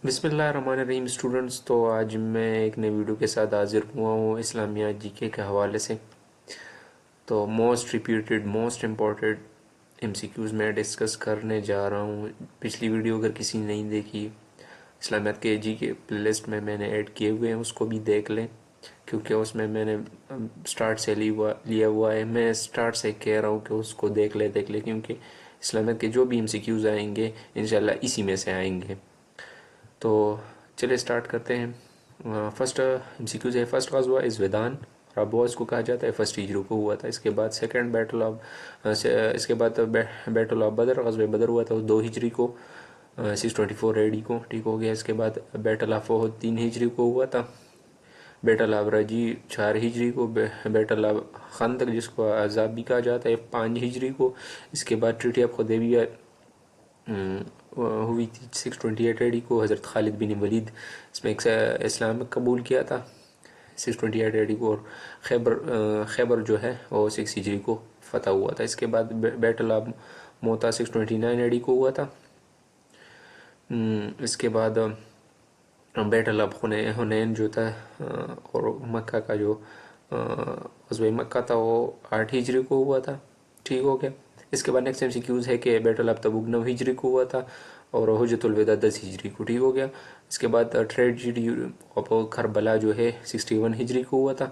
بسم اللہ الرحمن الرحیم اسٹوڈنٹس، تو آج میں ایک نئی ویڈیو کے ساتھ حاضر ہوا ہوں اسلامیہ جی کے حوالے سے۔ تو most repeated most important M سی کیوز میں ڈسکس کرنے جا رہا ہوں۔ پچھلی ویڈیو اگر کسی نے نہیں دیکھی، اسلامیات کے جی کے پلے لسٹ میں نے ایڈ کیے ہوئے ہیں، اس کو بھی دیکھ لیں، کیونکہ اس میں نے سٹارٹ سے لیا ہوا ہے۔ میں سٹارٹ سے کہہ رہا ہوں کہ اس کو دیکھ لے کیونکہ اسلامیات کے جو بھی ایم سی کیوز آئیں گے انشاءاللہ اسی میں سے آئیں گے۔ تو چلے اسٹارٹ کرتے ہیں۔ فرسٹ ایم سی کیوز ہے، فرسٹ غزوہ از ودان، اور ابوا اس کو کہا جاتا ہے، فرسٹ ہجری کو ہوا تھا۔ اس کے بعد second battle of battle of Badr, غزوہ بدر ہوا تھا 2 ہجری کو، 624 AD کو، ٹھیک ہو گیا۔ اس کے بعد بیٹل آف احد 3 ہجری کو ہوا تھا۔ بیٹل آف رجی 4 ہجری کو، بیٹل آف خندق جس کو عذاب بھی کہا جاتا ہے 5 ہجری کو۔ اس کے بعد ٹریٹی آف حدیبیہ ہوئی تھی 628 AD کو، حضرت خالد بن ولید اس میں اسلام قبول کیا تھا 628 AD کو، اور خیبر جو ہے وہ 6 ہجری کو فتح ہوا تھا۔ اس کے بعد بیٹل آف موتا 629 AD کو ہوا تھا۔ اس کے بعد بیٹل آف حنین جو تھا، اور مکہ کا جو غزوہ مکہ تھا وہ 8 ہجری کو ہوا تھا، ٹھیک ہو گیا۔ اس کے بعد نیکسٹ ایم سی کیوز ہے کہ بیٹل آف تبوک 9 ہجری کو ہوا تھا، اور حجۃ الوداع 10 ہجری کو، ٹھیک ہو گیا۔ اس کے بعد ٹریجڈی آف کربلا جو ہے 61 ہجری کو ہوا تھا۔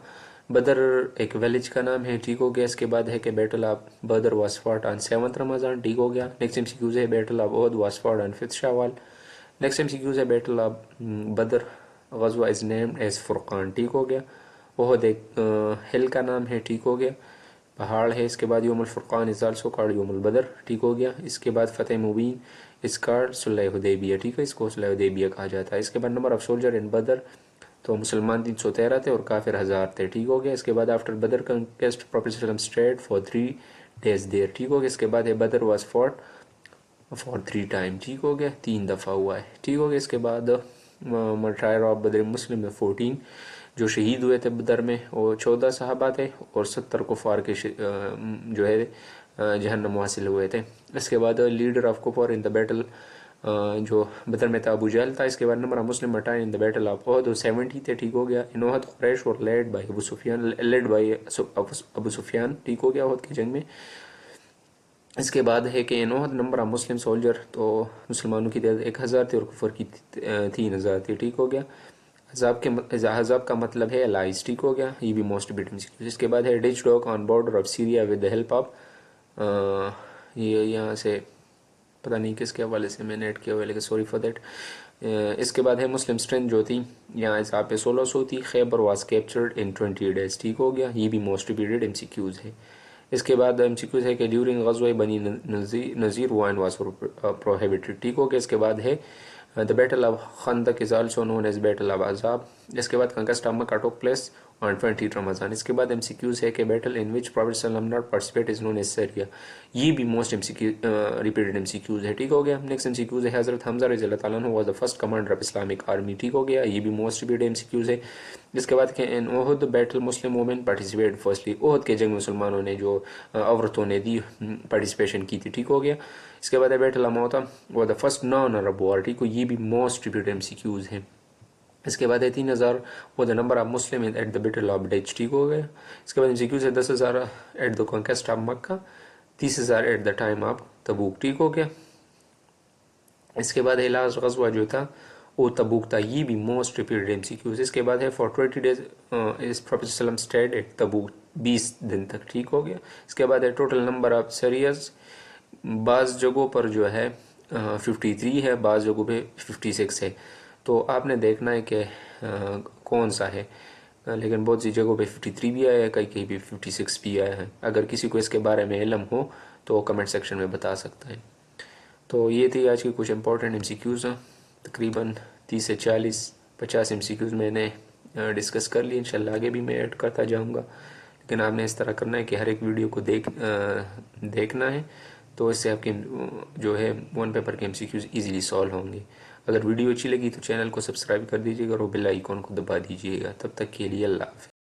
بدر ایک ویلیج کا نام ہے، ٹھیک ہو گیا۔ اس کے بعد ہے کہ battle of Badr was fought on 7 رمضان، ٹھیک ہو گیا۔ نیکسٹ ایم سی کیوز ہے battle of Uhud was fought on 5 شوال۔ نیکسٹ ایم سی کیوز ہے بیٹل آف بدر غزوہ از نیمڈ ایز فرقان، ٹھیک ہو گیا۔ احد ایک ہل کا نام ہے، ٹھیک ہو گیا، پہاڑ ہے۔ اس کے بعد یوم الفرقان از آلسو کالڈ یوم البدر، ٹھیک ہو گیا۔ اس کے بعد فتح مبین اس کالڈ صلح حدیبیہ، ٹھیک ہے، اس کو صلح حدیبیہ کہا جاتا ہے۔ اس کے بعد نمبر آف سولجر ان بدر، تو مسلمان 313 تھے اور کافر 1000 تھے، ٹھیک ہو گیا۔ اس کے بعد آفٹر بدر کنکسٹ پروفیٹ صلی اللہ علیہ وسلم اسٹیڈ فار 3 days دیر، ٹھیک ہو گیا۔ اس کے بعد ہے بدر واز فوٹ فار 3 times، ٹھیک ہو گیا، 3 دفعہ ہوا ہے، ٹھیک ہو گیا۔ اس کے بعد مرٹائر آف بدر مسلم میں 14 جو شہید ہوئے تھے بدر میں، وہ 14 صحابہ تھے، اور 70 کفار کے جو ہے جہنم حاصل ہوئے تھے۔ اس کے بعد لیڈر آف کفار ان دا بیٹل جو بدر میں تھا ابو جہل تھا۔ اس کے بعد number of Muslim martyr in the battle of Uhud 70 تھے، ٹھیک ہو گیا۔ ان احد قریش اور لیڈ بائی ابو سفیان، ٹھیک ہو گیا احد کی جنگ میں۔ اس کے بعد ہے کہ in Uhud number of Muslim soldier, تو مسلمانوں کی تعداد 1000 تھی اور کفر کی 3000 تھی، ٹھیک ہو گیا۔ احزاب کا مطلب ہے الائز، ٹھیک ہو گیا، یہ بھی موسٹ بیٹم سیکوینس۔ اس کے بعد ہے Dutch dog on border of Syria with the help of, یہ یہاں سے پتہ نہیں کس کے حوالے سے میں نے ایڈ کیا ہوا ہے، لیکن سوری فار دیٹ۔ اس کے بعد ہے مسلم اسٹرینتھ جو تھی یہاں حساب پہ 1600 تھی۔ Khyber was captured in 20 days، ٹھیک ہو گیا، یہ بھی most repeated M C Qs ہے۔ اس کے بعد ایم سی کیوز ہے کہ ڈیورنگ غزوہ بنی نذیر وائن واز پروہیبٹڈ، ٹھیک ہو گیا۔ اس کے بعد ہے the battle of Khandaq is also known as battle of Azab۔ اس کے بعد conquest of Makkah took place on 20 رمضان۔ اس کے بعد ایم سی کیوز ہے کہ battle in which Prophet صلی اللہ علیہ وسلم not participate is known as Syria، یہ بھی most repeated M C Qs ہے، ٹھیک ہو گیا۔ نیکسٹ ایم سی کیوز ہے حضرت حمزہ رضی اللہ تعالیٰ عنہ was the first commander of Islamic army، ٹھیک ہو گیا، یہ بھی most repeated M C Qs ہے۔ اس کے بعد کہ in Uhud battle Muslim women participate firstly, Uhud کے جنگ مسلمانوں نے جو عورتوں نے دی پارٹیسپیشن کی تھی، ٹھیک ہو گیا۔ اس کے بعد ہے بیٹل آف موتا وہ دا فرسٹ نان عرب وار، ٹھیک ہو، یہ بھی most repeated M C Qs ہیں۔ اس کے بعد ہے 3000 وہ the number of Muslim at the battle of ditch, ٹھیک ہو گیا۔ اس کے بعد ایم سی کیوز ہے 10,000 at the conquest of Mecca, 30,000 at the time of Tabuk, ٹھیک ہو گیا۔ اس کے بعد ہے لاسٹ غزوہ جو تھا وہ تبوک تھا، یہ بھی most repeated M C Qs. اس کے بعد ہے فار 20 days اس پروفیٹ صلی اللہ علیہ وسلم اسٹیڈ ایٹ تبوک، 20 دن تک، ٹھیک ہو گیا۔ اس کے بعد ہے ٹوٹل نمبر آف سیریز، بعض جگہوں پر جو ہے 53 ہے، بعض جگہوں پہ 56 ہے، تو آپ نے دیکھنا ہے کہ کون سا ہے، لیکن بہت سی جگہوں پہ 53 بھی آیا ہے، کہیں پہ 56 بھی آیا ہے۔ اگر کسی کو اس کے بارے میں علم ہو تو وہ کمنٹ سیکشن میں بتا سکتا ہے۔ تو یہ تھی آج کی کچھ امپورٹنٹ ایم سی کیوز، تقریباً 30 سے 40-50 ایم سی کیوز میں نے ڈسکس کر لی، انشاءاللہ آگے بھی میں ایڈ کرتا جاؤں گا، لیکن آپ نے اس طرح کرنا ہے کہ ہر ایک ویڈیو کو دیکھنا ہے، تو اس سے آپ کے جو ہے 1 پیپر کے ایم سی کیوز ایزیلی سالو ہوں گے۔ اگر ویڈیو اچھی لگی تو چینل کو سبسکرائب کر دیجیے گا اور بیل آئیکن کو دبا دیجیے گا۔ تب تک کے لیے اللہ حافظ۔